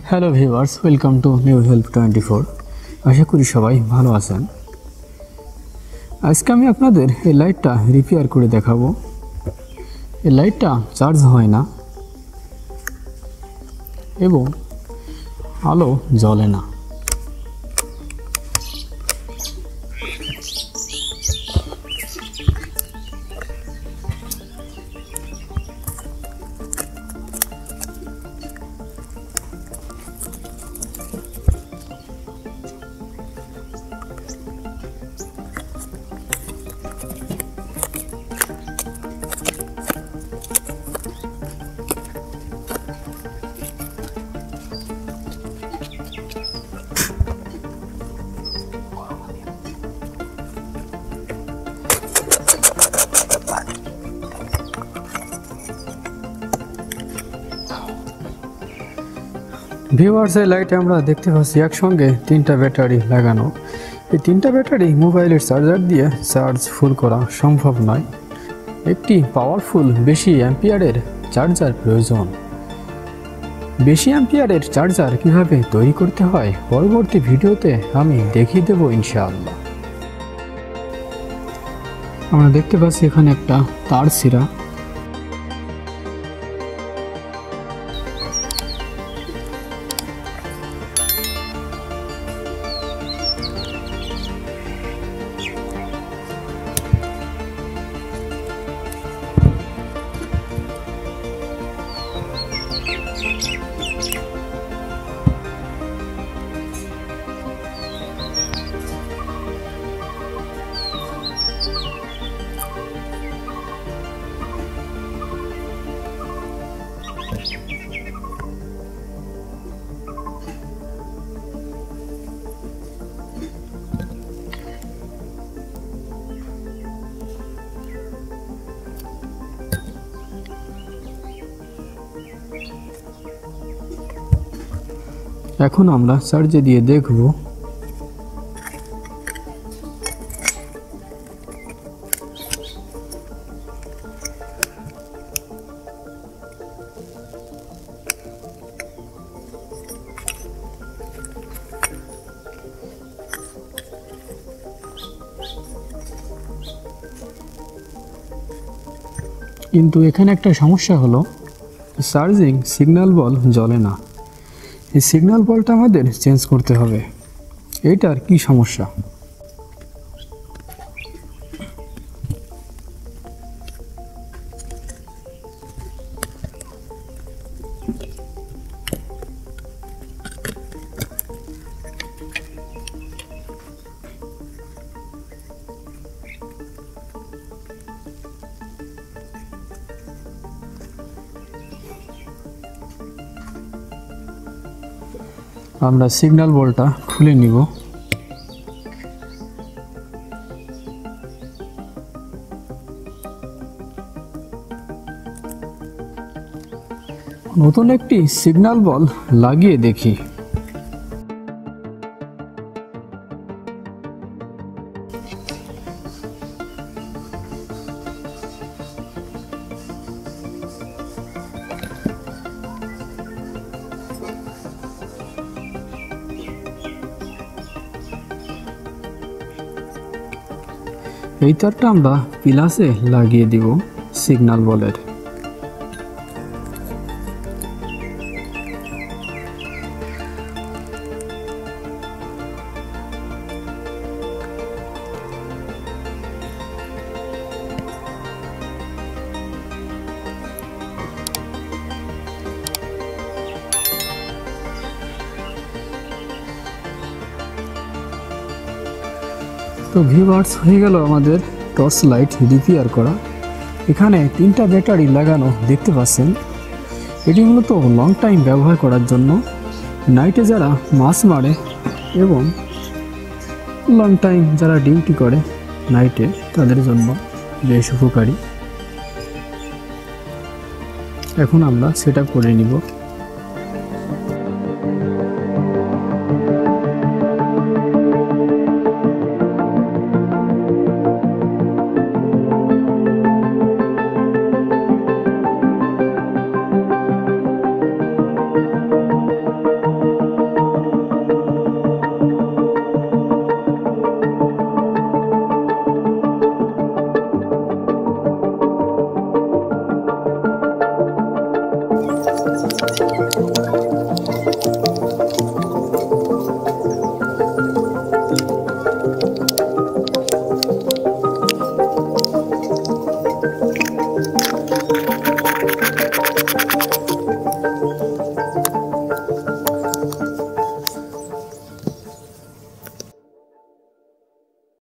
Hello viewers, welcome to new help 24। আশা করি সবাই ভালো আছেন। আজকে আমি আপনাদের এই লাইটটা রিপেয়ার করে দেখাবো। এই লাইটটা চার্জ হয় না এবং আলো জ্বলে না। ভিউয়ার্স, এই লাইটে আমরা দেখতে পাচ্ছি একসঙ্গে 3টা ব্যাটারি লাগানো। এই 3টা ব্যাটারি মোবাইলের চার্জার দিয়ে চার্জ ফুল করা সম্ভব নয়। একটি পাওয়ারফুল বেশি অ্যাম্পিয়ারের চার্জার প্রয়োজন। বেশি অ্যাম্পিয়ারের চার্জার কিভাবে তৈরি করতে হয় পরবর্তী ভিডিওতে আমি দেখিয়ে দেব ইনশাআল্লাহ। আমরা দেখতে পাচ্ছি এখানে একটা তার ছিঁড়া। এখন আমরা চার্জে দিয়ে দেখব। কিন্তু এখানে একটা সমস্যা হলো, চার্জিং সিগন্যাল বল জ্বলে না। এই সিগন্যাল বলটা আমাদের চেঞ্জ করতে হবে। এইটার কি সমস্যা? আমরা সিগন্যাল বলটা খুলে নিব। নতুন একটি সিগন্যাল বল লাগিয়ে দেখি। এই তারটা আমরা প্লাসে লাগিয়ে দিব সিগন্যাল বলের। তো ভিউয়ার্স, হয়ে গেল আমাদের টর্চ লাইট রিপেয়ার করা। এখানে 3টা ব্যাটারি লাগানো দেখতে পাচ্ছেন। এটি মূলত লং টাইম ব্যবহার করার জন্য, নাইটে যারা মাছ মারে এবং লং টাইম যারা ডিউটি করে নাইটে তাদের জন্য বেশ উপকারী। এখন আমরা সেট আপ করে নিব।